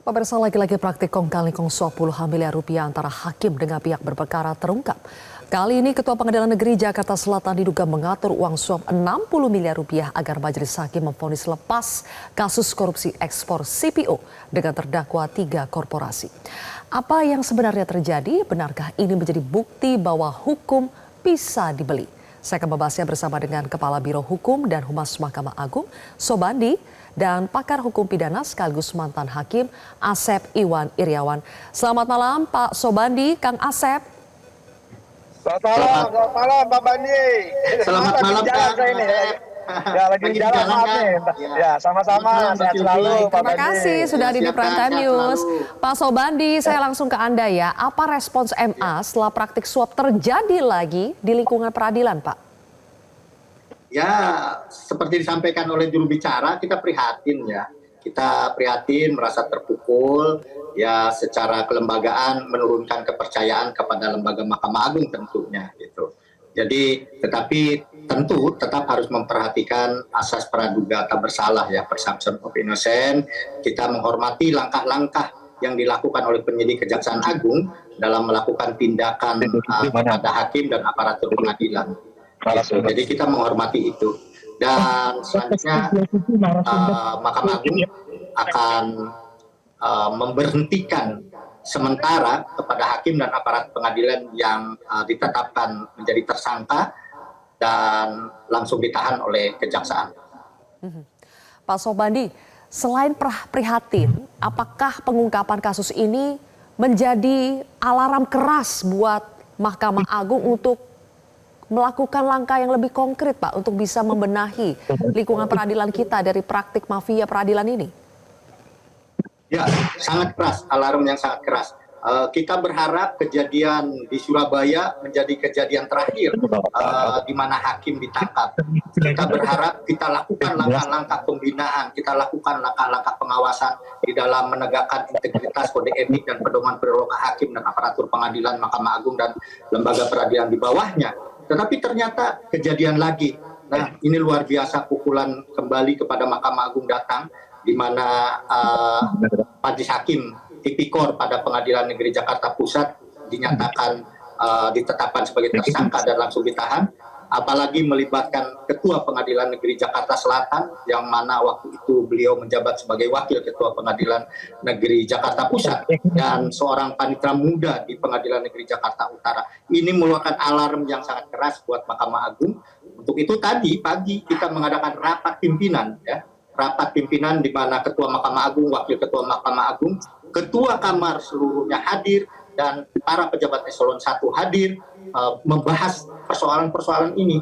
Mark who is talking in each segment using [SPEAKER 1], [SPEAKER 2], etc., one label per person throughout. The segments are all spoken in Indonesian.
[SPEAKER 1] Pemirsa, lagi-lagi praktik kong kali kong suap puluhan miliar rupiah antara hakim dengan pihak berperkara terungkap. Kali ini Ketua Pengadilan Negeri Jakarta Selatan diduga mengatur uang suap 60 miliar rupiah agar majelis hakim memvonis lepas kasus korupsi ekspor CPO dengan terdakwa 3 korporasi. Apa yang sebenarnya terjadi? Benarkah ini menjadi bukti bahwa hukum bisa dibeli? Saya akan membahasnya bersama dengan Kepala Biro Hukum dan Humas Mahkamah Agung, Sobandi, dan pakar hukum pidana sekaligus mantan hakim Asep Iwan Iryawan. Selamat malam Pak Sobandi, Kang Asep.
[SPEAKER 2] Selamat malam Pak Bandi.
[SPEAKER 3] Selamat malam Kang
[SPEAKER 2] Asep. Ya, lagi di jalan maaf nih. Ya, sama-sama. Sehat selalu Pak
[SPEAKER 1] Terima
[SPEAKER 2] Bandi.
[SPEAKER 1] kasih sudah hadir di Prime Time News. Pak Sobandi, saya langsung ke Anda ya. Apa respons MA setelah praktik suap terjadi lagi di lingkungan peradilan, Pak?
[SPEAKER 3] Ya, seperti disampaikan oleh juru bicara, kita prihatin ya. Kita prihatin, merasa terpukul, ya secara kelembagaan menurunkan kepercayaan kepada lembaga Mahkamah Agung tentunya gitu. Jadi, tetapi tentu tetap harus memperhatikan asas praduga tak bersalah ya, presumption of innocence. Kita menghormati langkah-langkah yang dilakukan oleh penyidik Kejaksaan Agung dalam melakukan tindakan kepada hakim dan aparatur pengadilan. Gitu. Jadi kita menghormati itu. Dan selanjutnya Mahkamah Agung akan memberhentikan sementara kepada hakim dan aparat pengadilan yang ditetapkan menjadi tersangka dan langsung ditahan oleh kejaksaan.
[SPEAKER 1] Pak Sobandi, selain prihatin, apakah pengungkapan kasus ini menjadi alarm keras buat Mahkamah Agung untuk melakukan langkah yang lebih konkret, Pak, untuk bisa membenahi lingkungan peradilan kita dari praktik mafia peradilan ini?
[SPEAKER 3] Ya, sangat keras, alarm yang sangat keras. Kita berharap kejadian di Surabaya menjadi kejadian terakhir di mana hakim ditangkap. Kita berharap kita lakukan langkah-langkah pembinaan, kita lakukan langkah-langkah pengawasan di dalam menegakkan integritas kode etik dan pedoman perilaku hakim dan aparatur pengadilan, Mahkamah Agung dan lembaga peradilan di bawahnya. Tetapi ternyata kejadian lagi. Nah, ini luar biasa, pukulan kembali kepada Mahkamah Agung datang, di mana majelis hakim tipikor pada Pengadilan Negeri Jakarta Pusat dinyatakan ditetapkan sebagai tersangka dan langsung ditahan. Apalagi melibatkan Ketua Pengadilan Negeri Jakarta Selatan, yang mana waktu itu beliau menjabat sebagai Wakil Ketua Pengadilan Negeri Jakarta Pusat, dan seorang panitera muda di Pengadilan Negeri Jakarta Utara. Ini mengeluarkan alarm yang sangat keras buat Mahkamah Agung. Untuk itu tadi pagi kita mengadakan rapat pimpinan, ya, rapat pimpinan di mana Ketua Mahkamah Agung, Wakil Ketua Mahkamah Agung, Ketua Kamar seluruhnya hadir, dan para pejabat eselon 1 hadir membahas persoalan-persoalan ini.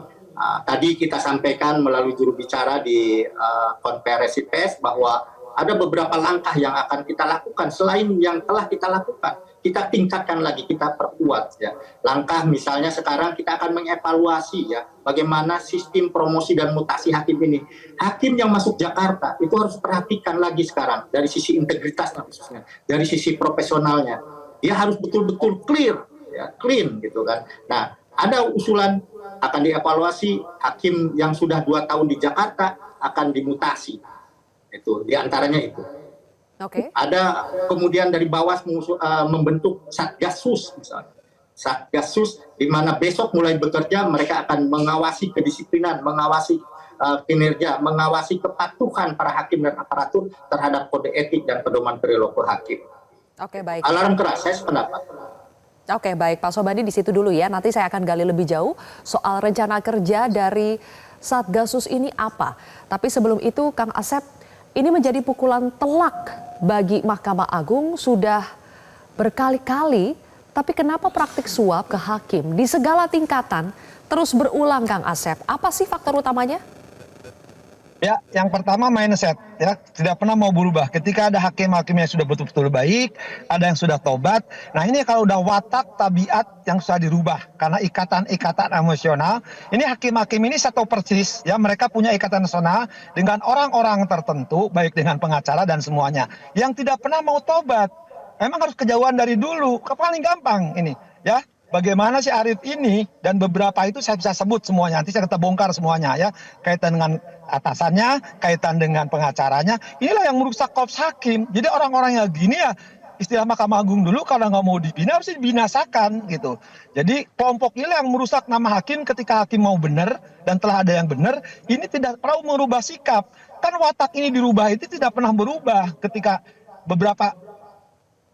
[SPEAKER 3] Tadi kita sampaikan melalui juru bicara di konferensi pers bahwa ada beberapa langkah yang akan kita lakukan selain yang telah kita lakukan. Kita tingkatkan lagi, kita perkuat ya. Langkah misalnya sekarang kita akan mengevaluasi ya bagaimana sistem promosi dan mutasi hakim ini. Hakim yang masuk Jakarta itu harus perhatikan lagi sekarang dari sisi integritas khususnya, dari sisi profesionalnya. Dia harus betul-betul clear, ya, clean gitu kan. Nah, ada usulan akan dievaluasi hakim yang sudah 2 tahun di Jakarta akan dimutasi. Itu diantaranya itu.
[SPEAKER 1] Oke.
[SPEAKER 3] Ada kemudian dari Bawas membentuk Satgasus misalnya. Satgasus di mana besok mulai bekerja mereka akan mengawasi kedisiplinan, mengawasi kinerja, mengawasi kepatuhan para hakim dan aparatur terhadap kode etik dan pedoman perilaku hakim.
[SPEAKER 1] Oke, baik.
[SPEAKER 3] Alarm keras, saya sependapat.
[SPEAKER 1] Oke, baik Pak Sobandi, di situ dulu ya. Nanti saya akan gali lebih jauh soal rencana kerja dari Satgasus ini apa. Tapi sebelum itu, Kang Asep, ini menjadi pukulan telak bagi Mahkamah Agung. Sudah berkali-kali, tapi kenapa praktik suap ke hakim di segala tingkatan terus berulang, Kang Asep? Apa sih faktor utamanya?
[SPEAKER 2] Ya, yang pertama mindset ya, tidak pernah mau berubah. Ketika ada hakim-hakim yang sudah betul-betul baik, ada yang sudah tobat. Nah, ini kalau udah watak tabiat yang sudah dirubah karena ikatan-ikatan emosional. Ini hakim-hakim ini saya tahu persis ya, mereka punya ikatan emosional dengan orang-orang tertentu, baik dengan pengacara dan semuanya, yang tidak pernah mau tobat. Memang harus kejauhan dari dulu, paling gampang ini ya. bagaimana si Arif ini dan beberapa itu saya bisa sebut semuanya, nanti saya kita bongkar semuanya ya, kaitan dengan atasannya, kaitan dengan pengacaranya, inilah yang merusak korps hakim. Jadi orang-orang yang gini ya, istilah Mahkamah Agung dulu kalau nggak mau dibina harus dibinasakan gitu. Jadi kelompok ini yang merusak nama hakim ketika hakim mau benar dan telah ada yang benar, ini tidak perlu merubah sikap. Kan watak ini dirubah itu tidak pernah berubah ketika beberapa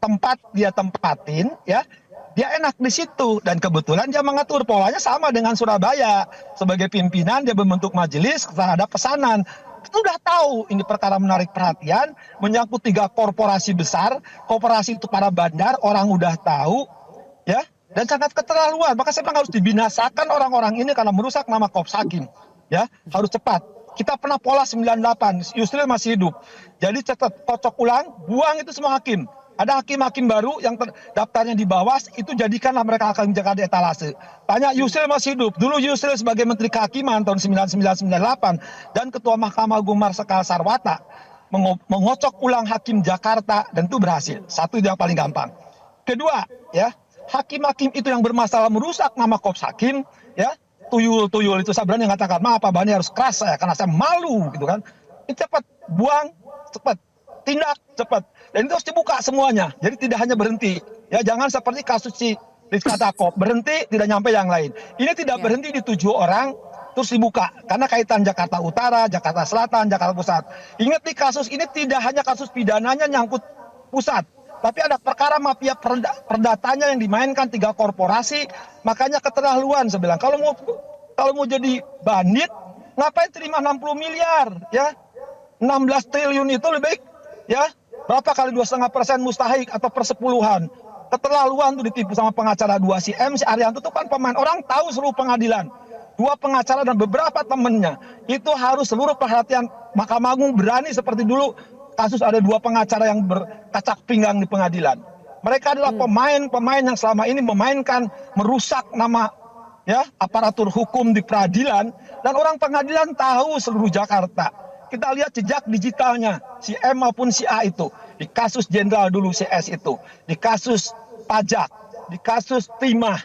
[SPEAKER 2] tempat dia tempatin ya, dia enak di situ dan kebetulan dia mengatur polanya sama dengan Surabaya. Sebagai pimpinan dia membentuk majelis terhadap pesanan. Kita udah tahu ini perkara menarik perhatian, menyangkut 3 korporasi besar, korporasi itu para bandar, orang udah tahu ya, dan sangat keterlaluan. Maka saya bilang harus dibinasakan orang-orang ini karena merusak nama korps hakim. Ya, harus cepat. Kita pernah pola 98, Yusril masih hidup. Jadi cepat kocok ulang, buang itu semua hakim. Ada hakim-hakim baru yang daftarnya di bawah, itu jadikanlah mereka akan menjaga di etalase. Tanya Yusril masih hidup. Dulu Yusril sebagai Menteri Kehakiman tahun 99-98 dan Ketua Mahkamah Agung Marsikal Sarwata mengocok ulang hakim Jakarta dan itu berhasil. Satu yang paling gampang. Kedua, ya, hakim-hakim itu yang bermasalah merusak nama korps hakim, ya, tuyul-tuyul itu saya berani mengatakan, maaf Pak Bani harus keras saya karena saya malu gitu kan. Ini cepat, buang, cepat. Tindak cepat, dan itu harus dibuka semuanya. Jadi tidak hanya berhenti, ya jangan seperti kasus si Rizka Takop berhenti tidak nyampe yang lain. Ini tidak berhenti di 7 orang terus dibuka karena kaitan Jakarta Utara, Jakarta Selatan, Jakarta Pusat. Ingat di kasus ini tidak hanya kasus pidananya nyangkut pusat, tapi ada perkara mafia perdatanya yang dimainkan 3 korporasi. Makanya keterlaluan saya bilang. Kalau mau jadi bandit, ngapain terima 60 miliar, ya? 16 triliun itu lebih baik. Ya, berapa kali 2,5% mustahik atau persepuluhan. Keterlaluan tuh ditipu sama pengacara 2 si M, si Arianto itu kan pemain. Orang tahu seluruh pengadilan. 2 pengacara dan beberapa temennya. Itu harus seluruh perhatian Mahkamah Agung berani seperti dulu kasus ada 2 pengacara yang berkacak pinggang di pengadilan. Mereka adalah pemain-pemain yang selama ini memainkan, merusak nama ya aparatur hukum di peradilan dan orang pengadilan tahu seluruh Jakarta. Kita lihat jejak digitalnya si M maupun si A itu. Di kasus jenderal dulu CS itu. Di kasus pajak. Di kasus timah.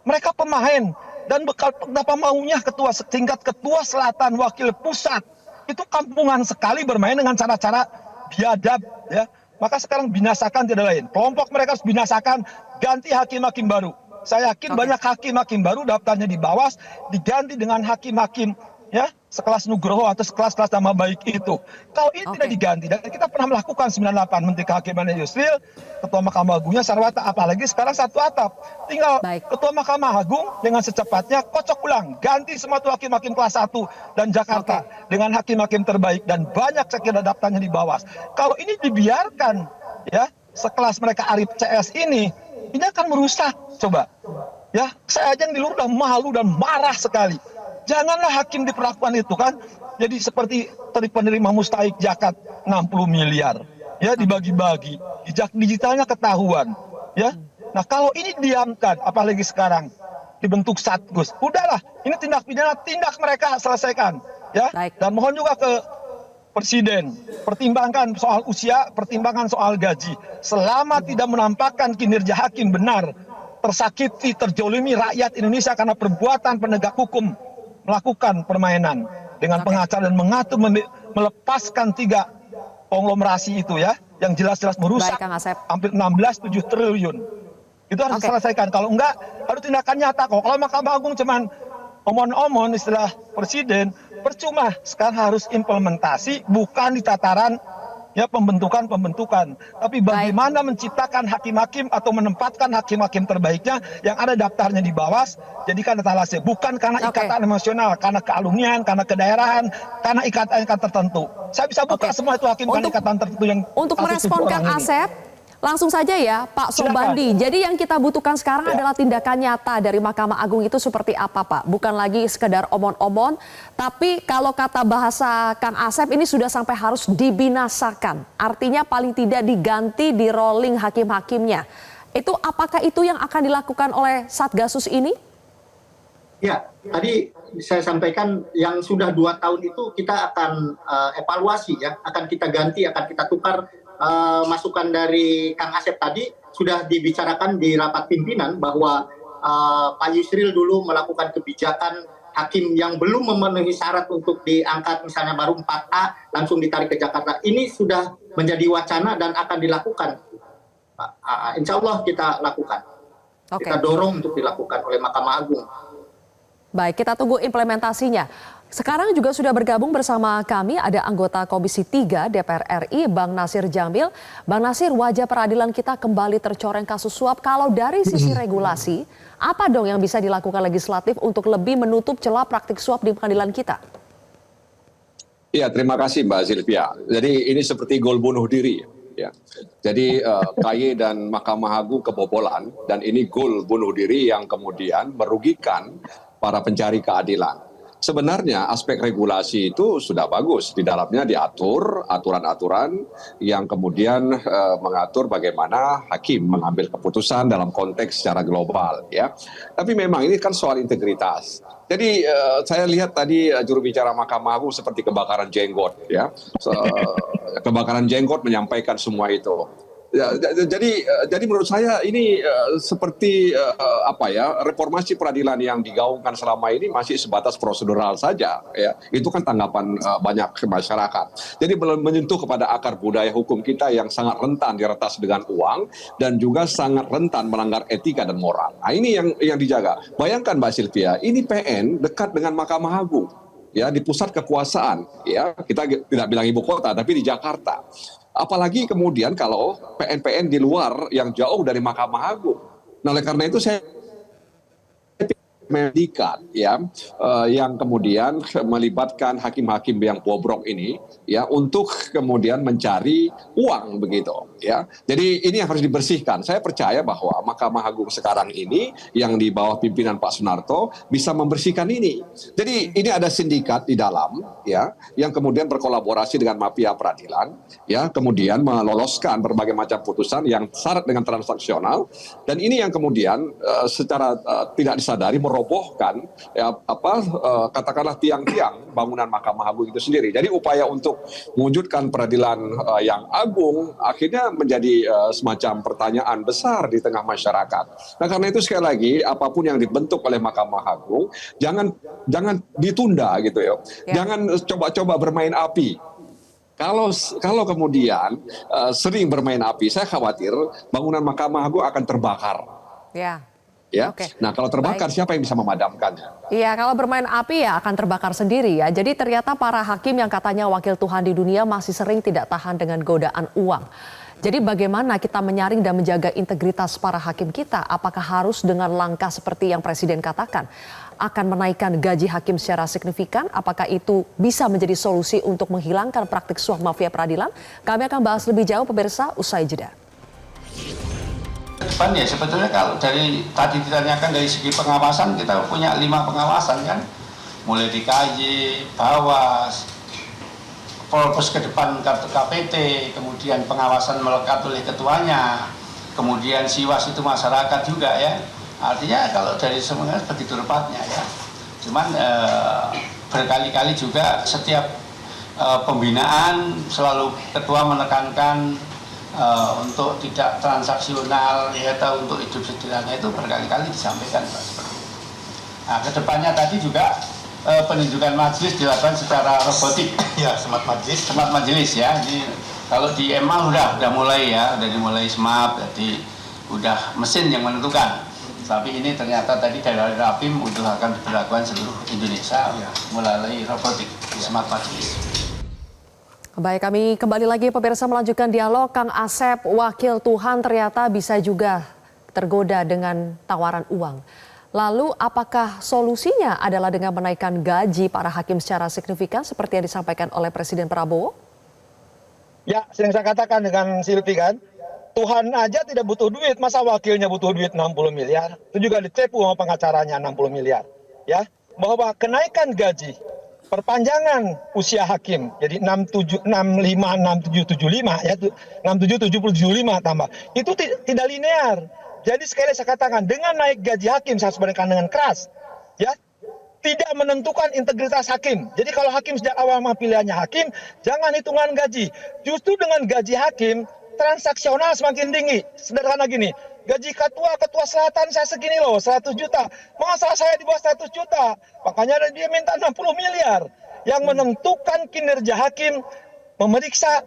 [SPEAKER 2] Mereka pemain. Dan betapa maunya setingkat ketua selatan wakil pusat. Itu kampungan sekali bermain dengan cara-cara biadab. Ya. Maka sekarang binasakan tidak lain. Kelompok mereka harus binasakan, ganti hakim-hakim baru. Saya yakin banyak hakim-hakim baru daftarnya di bawah, diganti dengan hakim-hakim ya sekelas Nugroho atau sekelas nama baik itu. Kalau ini tidak diganti, dan kita pernah melakukan 98 Menteri Kehakiman Yusril, Ketua Mahkamah Agungnya Sarwata, apalagi sekarang satu atap. Tinggal Ketua Mahkamah Agung dengan secepatnya kocok ulang, ganti semua tuh hakim-hakim kelas 1 dan Jakarta dengan hakim-hakim terbaik dan banyak saya kira daftarnya di bawah. Kalau ini dibiarkan ya sekelas mereka Arif CS ini akan merusak. Coba ya, saya aja yang di luar udah malu dan marah sekali. Janganlah hakim diperlakukan itu kan. Jadi seperti tadi penerima mustahik zakat 60 miliar. Ya dibagi-bagi. Jejak digitalnya ketahuan. Ya. Nah kalau ini diamkan, apalagi sekarang dibentuk Satgas. Udahlah, ini tindak pidana, tindak mereka selesaikan. Ya. Dan mohon juga ke Presiden, pertimbangkan soal usia, pertimbangkan soal gaji. Selama tidak menampakkan kinerja hakim benar, tersakiti, terjolimi rakyat Indonesia karena perbuatan penegak hukum melakukan permainan dengan pengacara dan mengatur melepaskan 3 konglomerasi itu ya yang jelas-jelas merusak hampir 16-7 triliun. Itu harus diselesaikan. Kalau enggak harus tindakan nyata kok. Kalau Mahkamah Agung cuman omon-omon istilah presiden, percuma. Sekarang harus implementasi bukan di tataran ya pembentukan, tapi bagaimana menciptakan hakim-hakim atau menempatkan hakim-hakim terbaiknya yang ada daftarnya di bawah, jadikan etalase, bukan karena ikatan emosional, karena kealumnian, karena kedaerahan, karena ikatan tertentu. Saya bisa buka semua itu hakim karena ikatan tertentu yang
[SPEAKER 1] untuk merespon Kang Asep. Langsung saja ya Pak Sobandi. Jadi yang kita butuhkan sekarang adalah tindakan nyata dari Mahkamah Agung itu seperti apa Pak? Bukan lagi sekedar omon-omon, tapi kalau kata bahasa Kang Asep ini sudah sampai harus dibinasakan. Artinya paling tidak diganti di rolling hakim-hakimnya. Itu apakah itu yang akan dilakukan oleh Satgasus ini?
[SPEAKER 3] Ya, tadi saya sampaikan yang sudah 2 tahun itu kita akan evaluasi ya, akan kita ganti, akan kita tukar. Masukan dari Kang Asep tadi sudah dibicarakan di rapat pimpinan bahwa Pak Yusril dulu melakukan kebijakan hakim yang belum memenuhi syarat untuk diangkat, misalnya baru 4A langsung ditarik ke Jakarta. Ini sudah menjadi wacana dan akan dilakukan. Insya Allah kita lakukan.
[SPEAKER 1] Oke.
[SPEAKER 3] Kita dorong untuk dilakukan oleh Mahkamah Agung.
[SPEAKER 1] Baik, kita tunggu implementasinya. Sekarang juga sudah bergabung bersama kami ada anggota Komisi 3 DPR RI, Bang Nasir Jamil. Bang Nasir, wajah peradilan kita kembali tercoreng kasus suap. Kalau dari sisi regulasi, apa dong yang bisa dilakukan legislatif untuk lebih menutup celah praktik suap di pengadilan kita?
[SPEAKER 4] Iya, terima kasih Mbak Sylvia. Jadi ini seperti gol bunuh diri. Ya. Jadi KY dan Mahkamah Agung kebobolan, dan ini gol bunuh diri yang kemudian merugikan para pencari keadilan. Sebenarnya aspek regulasi itu sudah bagus, di dalamnya diatur aturan-aturan yang kemudian mengatur bagaimana hakim mengambil keputusan dalam konteks secara global, ya. Tapi memang ini kan soal integritas. Jadi saya lihat tadi juru bicara Mahkamah Agung seperti kebakaran jenggot, ya. Kebakaran jenggot menyampaikan semua itu. Ya, jadi menurut saya ini seperti reformasi peradilan yang digaungkan selama ini masih sebatas prosedural saja, ya. Itu kan tanggapan banyak masyarakat. Jadi belum menyentuh kepada akar budaya hukum kita yang sangat rentan diretas dengan uang dan juga sangat rentan melanggar etika dan moral. Nah, ini yang dijaga. Bayangkan Mbak Sylvia, ini PN dekat dengan Mahkamah Agung, ya, di pusat kekuasaan, ya. Kita tidak bilang ibu kota tapi di Jakarta. Apalagi kemudian kalau PN-PN di luar yang jauh dari Mahkamah Agung. Nah, oleh karena itu saya medikat, ya, yang kemudian melibatkan hakim-hakim yang bobrok ini, ya, untuk kemudian mencari uang begitu, ya. Jadi ini yang harus dibersihkan. Saya percaya bahwa Mahkamah Agung sekarang ini yang di bawah pimpinan Pak Sunarto bisa membersihkan ini. Jadi ini ada sindikat di dalam, ya, yang kemudian berkolaborasi dengan mafia peradilan, ya, kemudian meloloskan berbagai macam putusan yang syarat dengan transaksional, dan ini yang kemudian secara tidak disadari merobohkan, ya, katakanlah tiang-tiang bangunan Mahkamah Agung itu sendiri. Jadi upaya untuk mewujudkan peradilan yang agung akhirnya menjadi semacam pertanyaan besar di tengah masyarakat. Nah, karena itu sekali lagi apapun yang dibentuk oleh Mahkamah Agung jangan ditunda gitu ya. Jangan coba-coba bermain api. Kalau kemudian sering bermain api, saya khawatir bangunan Mahkamah Agung akan terbakar.
[SPEAKER 1] Ya.
[SPEAKER 4] Ya.
[SPEAKER 1] Oke.
[SPEAKER 4] Nah, kalau terbakar, siapa yang bisa memadamkannya?
[SPEAKER 1] Iya, kalau bermain api ya akan terbakar sendiri ya. Jadi ternyata para hakim yang katanya wakil Tuhan di dunia masih sering tidak tahan dengan godaan uang. Jadi bagaimana kita menyaring dan menjaga integritas para hakim kita? Apakah harus dengan langkah seperti yang Presiden katakan? Akan menaikkan gaji hakim secara signifikan? Apakah itu bisa menjadi solusi untuk menghilangkan praktik suap mafia peradilan? Kami akan bahas lebih jauh pemirsa usai jeda.
[SPEAKER 5] Depan ya sebetulnya kalau dari tadi ditanyakan dari segi pengawasan, kita punya 5 pengawasan kan, mulai dikaji, Bawas, Polpus ke depan kartu KPT, kemudian pengawasan melekat oleh ketuanya, kemudian Siwas itu masyarakat juga ya. Artinya kalau dari semuanya begitu repatnya ya. Cuman berkali-kali juga setiap pembinaan selalu ketua menekankan untuk tidak transaksional, ya, atau untuk hidup sederhana, itu berkali-kali disampaikan Pak, seperti itu. Nah, kedepannya tadi juga penunjukan majelis dilakukan secara robotik. Ya, smart majelis ya. Jadi kalau di MA udah mulai ya, udah dimulai smart, jadi udah mesin yang menentukan. Tapi ini ternyata tadi dari Rapim udah akan diberlakukan seluruh Indonesia melalui robotik smart majelis.
[SPEAKER 1] Baik, kami kembali lagi pemirsa melanjutkan dialog. Kang Asep, wakil Tuhan ternyata bisa juga tergoda dengan tawaran uang. Lalu apakah solusinya adalah dengan menaikkan gaji para hakim secara signifikan seperti yang disampaikan oleh Presiden Prabowo?
[SPEAKER 2] Ya, sering saya katakan dengan Silvi kan, Tuhan aja tidak butuh duit, masa wakilnya butuh duit 60 miliar? Itu juga ditipu sama pengacaranya 60 miliar. Ya, bahwa kenaikan gaji, perpanjangan usia hakim jadi 67 75 ya, 67 70 75 tambah. Itu tidak linear. Jadi sekali saya katakan, dengan naik gaji hakim saya sebenarnya dengan keras, ya, tidak menentukan integritas hakim. Jadi kalau hakim sejak awal pilihannya hakim, jangan hitungan gaji. Justru dengan gaji hakim transaksional semakin tinggi. Sederhana gini, Gaji ketua selatan saya segini loh, 100 juta. Masa saya di bawah 100 juta? Makanya dia minta 60 miliar. Yang menentukan kinerja hakim, memeriksa,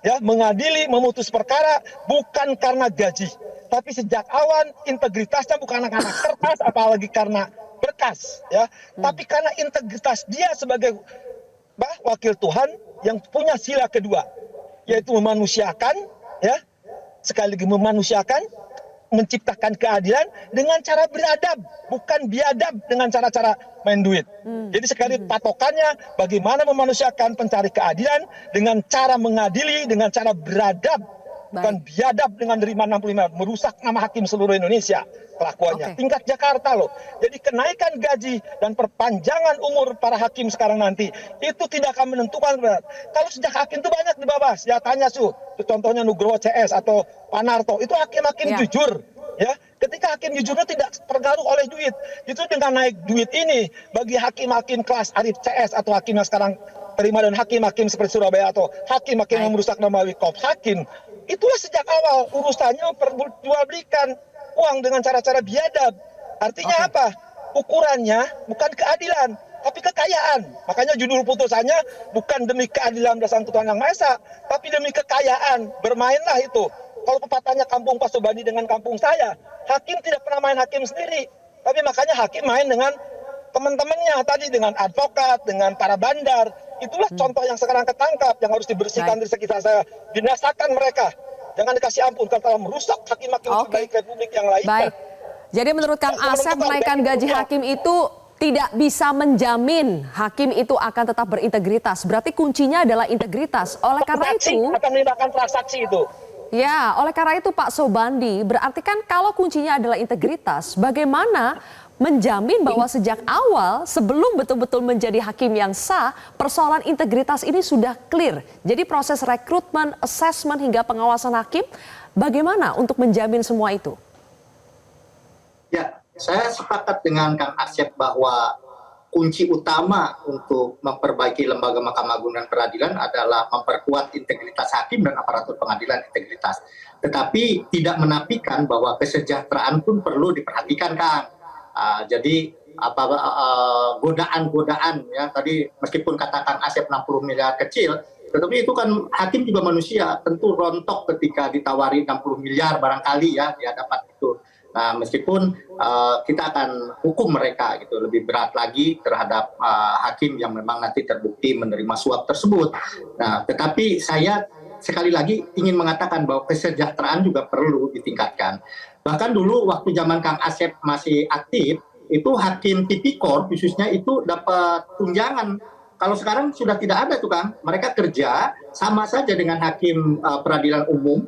[SPEAKER 2] ya, mengadili, memutus perkara bukan karena gaji. Tapi sejak awal integritasnya bukan karena kertas, apalagi karena berkas, ya. Tapi karena integritas dia sebagai wakil Tuhan yang punya sila kedua, yaitu memanusiakan, ya, sekaligus memanusiakan, menciptakan keadilan dengan cara beradab, bukan biadab dengan cara-cara main duit. Jadi sekali patokannya bagaimana memanusiakan pencari keadilan dengan cara mengadili, dengan cara beradab, bukan biadab dengan nerima 65, merusak nama hakim seluruh Indonesia kelakuannya. Tingkat Jakarta loh. Jadi kenaikan gaji dan perpanjangan umur para hakim sekarang nanti itu tidak akan menentukan berat. Kalau sejak hakim itu banyak dibahas, ya tanya contohnya Nugroho CS atau Panarto, itu hakim-hakim jujur. Ya, ketika hakim jujurnya tidak tergaruh oleh duit, itu dengan naik duit ini bagi hakim-hakim kelas Arif CS atau hakim yang sekarang terima dan hakim-hakim seperti Surabaya atau hakim-hakim yang merusak nama Wikop hakim, itulah sejak awal urusannya memperjualbelikan uang dengan cara-cara biadab. Artinya apa? Ukurannya bukan keadilan, tapi kekayaan. Makanya judul putusannya bukan demi keadilan berdasarkan Tuhan Yang Maha Esa, tapi demi kekayaan. Bermainlah itu. Kalau pepatahnya kampung Pak Sobandi dengan kampung saya, hakim tidak pernah main hakim sendiri. Tapi makanya hakim main dengan teman-temannya tadi, dengan advokat, dengan para bandar. Itulah contoh yang sekarang ketangkap, yang harus dibersihkan dari sekitar saya. Binasakan mereka. Jangan dikasih ampun kalau merusak hakim-hakim terbaik Republik yang lainnya.
[SPEAKER 1] Baik. Jadi menurut Kang Asep, menaikkan gaji hakim itu tidak bisa menjamin hakim itu akan tetap berintegritas. Berarti kuncinya adalah integritas. Oleh karena itu
[SPEAKER 2] akan menindakkan transaksi itu.
[SPEAKER 1] Ya, oleh karena itu Pak Sobandi, berarti kan kalau kuncinya adalah integritas, bagaimana menjamin bahwa sejak awal sebelum betul-betul menjadi hakim yang sah, persoalan integritas ini sudah clear. Jadi proses rekrutmen, assessment hingga pengawasan hakim, bagaimana untuk menjamin semua itu?
[SPEAKER 3] Ya, saya sepakat dengan Kang Asep bahwa kunci utama untuk memperbaiki lembaga Mahkamah Agung dan Peradilan adalah memperkuat integritas hakim dan aparatur pengadilan integritas. Tetapi tidak menafikan bahwa kesejahteraan pun perlu diperhatikan, Kang. Jadi godaan-godaan ya tadi meskipun katakan Asep 60 miliar kecil, tetapi itu kan hakim juga manusia, tentu rontok ketika ditawari 60 miliar barangkali ya di hadapan itu. Nah, meskipun kita akan hukum mereka gitu lebih berat lagi terhadap hakim yang memang nanti terbukti menerima suap tersebut. Nah, tetapi saya sekali lagi ingin mengatakan bahwa kesejahteraan juga perlu ditingkatkan. Bahkan dulu waktu zaman Kang Asep masih aktif, itu hakim tipikor khususnya itu dapat tunjangan. Kalau sekarang sudah tidak ada tuh Kang, mereka kerja sama saja dengan hakim peradilan umum.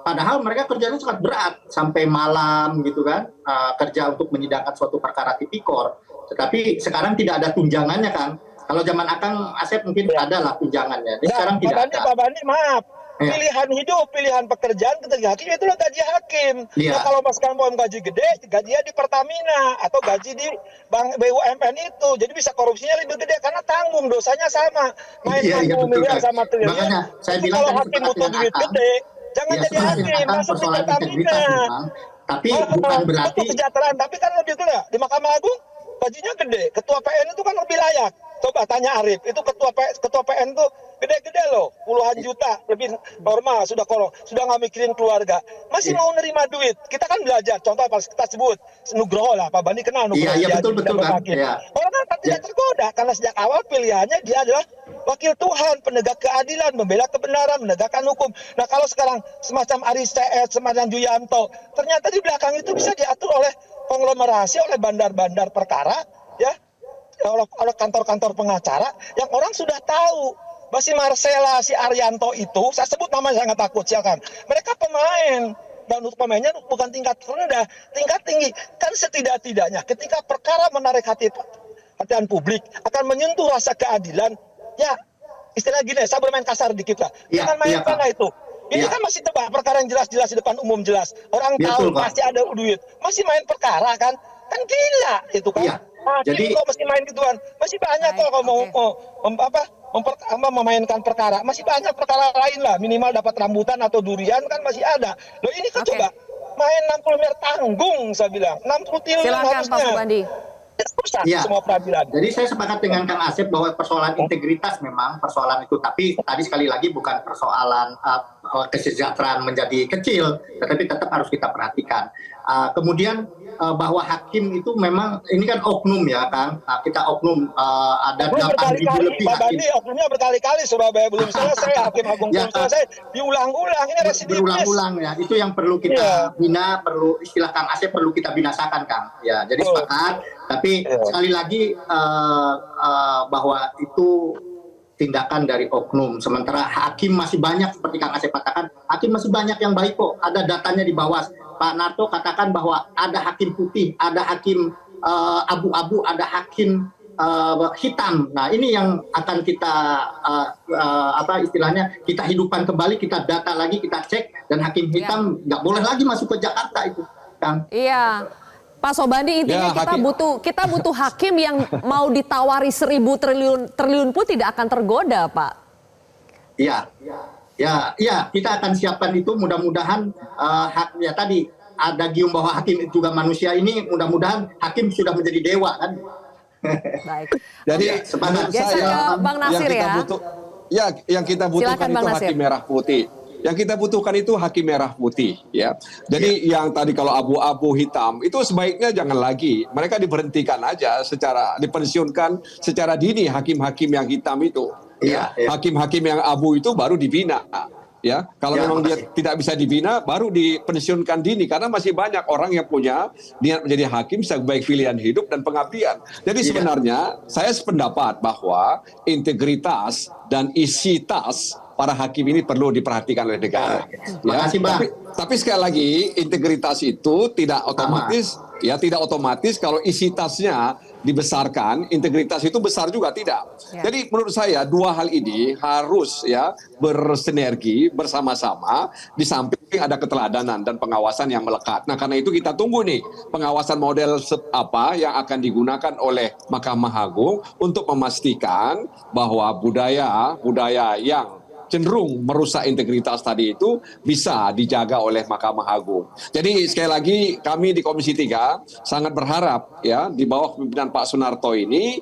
[SPEAKER 3] Padahal mereka kerjanya sangat berat sampai malam gitu kan, kerja untuk menyidangkan suatu perkara tipikor. Tetapi sekarang tidak ada tunjangannya Kang. Kalau zaman Akang Asep mungkin ada lah tunjangannya. Sekarang tidak ada.
[SPEAKER 2] Pak Bandi, maaf. Pilihan hidup, pilihan pekerjaan ketika hakim itulah gaji hakim. Nah, kalau Mas Kam mau gaji gede, gajinya di Pertamina atau gaji di Bank BUMN itu. Jadi bisa korupsinya lebih gede karena tanggung dosanya sama. Main 60 miliar sama triliun.
[SPEAKER 3] Makanya saya bilang
[SPEAKER 2] kalau hakim butuh duit gede, jangan jadi hakim, masuk di Pertamina.
[SPEAKER 3] Tapi bukan berarti
[SPEAKER 2] kesejahteraan, tapi kan lebih gede. Di Mahkamah Agung gajinya gede. Ketua PN itu kan lebih layak. Coba tanya Arif, itu ketua PN itu gede-gede loh, puluhan juta, lebih normal, sudah nggak mikirin keluarga. Masih mau nerima duit. Kita kan belajar, contoh apa kita sebut, Nugroho lah, Pak Bandi kenal Nugroho.
[SPEAKER 3] Iya, betul kan.
[SPEAKER 2] Orang kan tidak tergoda, karena sejak awal pilihannya dia adalah wakil Tuhan, penegak keadilan, membela kebenaran, menegakkan hukum. Nah kalau sekarang semacam Aris CS, semacam Juyanto, ternyata di belakang itu bisa diatur oleh konglomerasi, oleh bandar-bandar perkara, ya, oleh kantor-kantor pengacara, yang orang sudah tahu. Si Marcella, si Arianto itu, saya sebut namanya, saya nggak takut, silakan. Mereka pemain, dan untuk pemainnya bukan tingkat rendah, tingkat tinggi. Kan setidak-tidaknya ketika perkara menarik hatian publik, akan menyentuh rasa keadilan, ya istilah gini, saya bermain kasar dikit lah. Jangan mainkan lah itu. Ini kan masih tebak perkara yang jelas-jelas di depan umum jelas. Orang tahu pasti ada duit. Masih main perkara kan? Kan gila itu kan. Jadi kok mesti main gituan. Masih banyak kok kalau mau memainkan perkara. Masih banyak perkara lain lah. Minimal dapat rambutan atau durian kan masih ada. Loh ini kan coba main 60 miliar tanggung, saya bilang 60 triliun
[SPEAKER 1] Silakan Pak
[SPEAKER 2] harusnya.
[SPEAKER 1] Sobandi.
[SPEAKER 2] Rusak
[SPEAKER 3] Ya.
[SPEAKER 2] semua peradilan.
[SPEAKER 3] Jadi saya sepakat dengan Kang Asep bahwa persoalan integritas memang persoalan itu, tapi tadi sekali lagi bukan persoalan kesejahteraan menjadi kecil, tetapi tetap harus kita perhatikan. Kemudian bahwa hakim itu memang ini kan oknum ya Kang, kita oknum ada 8.000 lebih
[SPEAKER 2] Pak
[SPEAKER 3] hakim.
[SPEAKER 2] Bandi, oknumnya berkali-kali Surabaya belum selesai, hakim agung
[SPEAKER 3] Ya,
[SPEAKER 2] belum selesai, diulang-ulang, ini residivis.
[SPEAKER 3] Berulang-ulang ya, itu yang perlu kita bina, perlu istilah Kang Asep perlu kita binasakan Kang. Ya, jadi sepakat. Tapi sekali lagi bahwa itu tindakan dari oknum. Sementara hakim masih banyak seperti Kang Asep katakan, hakim masih banyak yang baik kok. Ada datanya di bawah. Pak Narto katakan bahwa ada hakim putih, ada hakim abu-abu, ada hakim hitam. Nah, ini yang akan kita istilahnya kita hidupkan kembali, kita data lagi, kita cek, dan hakim hitam nggak boleh lagi masuk ke Jakarta itu, Kang.
[SPEAKER 1] Iya. Pak Sobandi, intinya
[SPEAKER 4] Ya,
[SPEAKER 1] kita butuh hakim yang mau ditawari 1.000 triliun pun tidak akan tergoda, Pak.
[SPEAKER 3] Iya, kita akan siapkan itu. Mudah-mudahan ya tadi ada gium bahwa hakim juga manusia ini. Mudah-mudahan hakim sudah menjadi dewa kan.
[SPEAKER 1] Baik.
[SPEAKER 4] Jadi
[SPEAKER 3] sepakat.
[SPEAKER 4] menurut
[SPEAKER 1] Geser
[SPEAKER 4] saya
[SPEAKER 1] ke Bang Nasir
[SPEAKER 4] yang kita butuhkan
[SPEAKER 1] Silakan, Bang
[SPEAKER 4] itu
[SPEAKER 1] Nasir.
[SPEAKER 4] hakim merah putih. Yang kita butuhkan itu hakim merah putih, ya. Jadi yang tadi kalau abu-abu hitam itu sebaiknya jangan lagi. Mereka diberhentikan aja dipensiunkan secara dini hakim-hakim yang hitam itu.
[SPEAKER 3] Iya, iya.
[SPEAKER 4] Hakim-hakim yang abu itu baru dibina. Ya, kalau
[SPEAKER 3] Ya,
[SPEAKER 4] memang dia
[SPEAKER 3] makasih.
[SPEAKER 4] tidak bisa dibina, baru dipensiunkan dini karena masih banyak orang yang punya niat menjadi hakim sebagai pilihan hidup dan pengabdian. Jadi
[SPEAKER 3] Iya.
[SPEAKER 4] sebenarnya saya sependapat bahwa integritas dan isi tas para hakim ini perlu diperhatikan oleh negara.
[SPEAKER 3] Makasih, Bang.
[SPEAKER 4] Tapi sekali lagi integritas itu tidak otomatis kalau isi tasnya dibesarkan, integritas itu besar juga tidak.
[SPEAKER 1] Ya.
[SPEAKER 4] Jadi menurut saya dua hal ini harus ya bersinergi bersama-sama di samping ada keteladanan dan pengawasan yang melekat. Nah, karena itu kita tunggu nih pengawasan model apa yang akan digunakan oleh Mahkamah Agung untuk memastikan bahwa budaya yang cenderung merusak integritas tadi itu bisa dijaga oleh Mahkamah Agung. Jadi sekali lagi kami di Komisi 3 sangat berharap ya di bawah pimpinan Pak Sunarto ini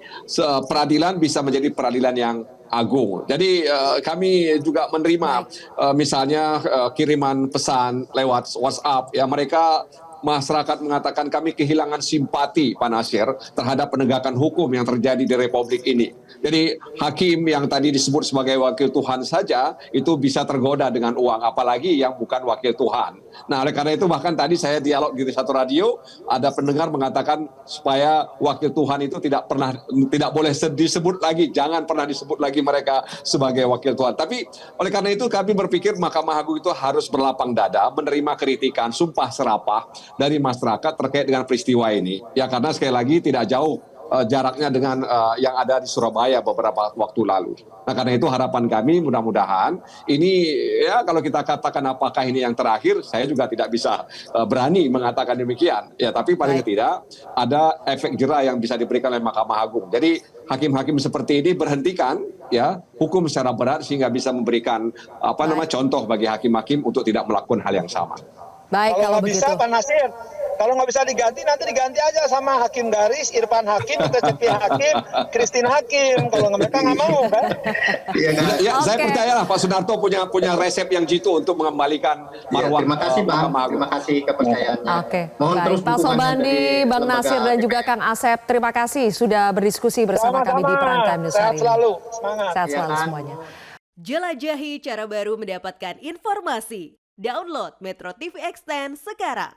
[SPEAKER 4] peradilan bisa menjadi peradilan yang agung. Jadi kami juga menerima misalnya kiriman pesan lewat WhatsApp ya mereka masyarakat mengatakan kami kehilangan simpati Pak Nasir terhadap penegakan hukum yang terjadi di Republik ini. Jadi hakim yang tadi disebut sebagai wakil Tuhan saja itu bisa tergoda dengan uang, apalagi yang bukan wakil Tuhan. Nah, oleh karena itu bahkan tadi saya dialog di satu radio ada pendengar mengatakan supaya wakil Tuhan itu tidak boleh disebut lagi, jangan pernah disebut lagi mereka sebagai wakil Tuhan. Tapi oleh karena itu kami berpikir Mahkamah Agung itu harus berlapang dada menerima kritikan sumpah serapah dari masyarakat terkait dengan peristiwa ini. Ya karena sekali lagi tidak jauh jaraknya dengan yang ada di Surabaya beberapa waktu lalu. Nah karena itu harapan kami mudah-mudahan ini ya kalau kita katakan apakah ini yang terakhir, saya juga tidak bisa berani mengatakan demikian. Ya tapi paling tidak ada efek jera yang bisa diberikan oleh Mahkamah Agung. Jadi hakim-hakim seperti ini berhentikan ya hukum secara berat sehingga bisa memberikan contoh bagi hakim-hakim untuk tidak melakukan hal yang sama.
[SPEAKER 1] Baik, kalau
[SPEAKER 2] nggak
[SPEAKER 1] begitu.
[SPEAKER 2] bisa Pak Nasir, kalau nggak bisa diganti nanti diganti aja sama Hakim Garis, Irfan Hakim, kita Cepi Hakim, Christine Hakim. Kalau mereka nggak mau kan?
[SPEAKER 3] Iya, Kang.
[SPEAKER 4] Ya,
[SPEAKER 1] Oke.
[SPEAKER 4] saya percayalah Pak Sunarto punya resep yang jitu untuk mengembalikan marwah.
[SPEAKER 3] Terima kasih Bang,
[SPEAKER 4] Mahkamah Agung.
[SPEAKER 3] terima kasih kepercayaannya.
[SPEAKER 1] Oke,
[SPEAKER 3] Mohon
[SPEAKER 1] baik.
[SPEAKER 3] terus
[SPEAKER 1] Pak
[SPEAKER 3] dukungan
[SPEAKER 1] Sobandi,
[SPEAKER 3] dari
[SPEAKER 1] Bang
[SPEAKER 3] lembaga
[SPEAKER 1] Nasir dan juga Kang Asep, terima kasih sudah berdiskusi bersama kami di Prime Time News
[SPEAKER 2] Sehat
[SPEAKER 1] hari ini.
[SPEAKER 2] selalu, semangat.
[SPEAKER 1] Sehat
[SPEAKER 3] Iya,
[SPEAKER 1] selalu
[SPEAKER 3] kan?
[SPEAKER 1] semuanya.
[SPEAKER 6] Jelajahi cara baru mendapatkan informasi. Download Metro TV Extend sekarang.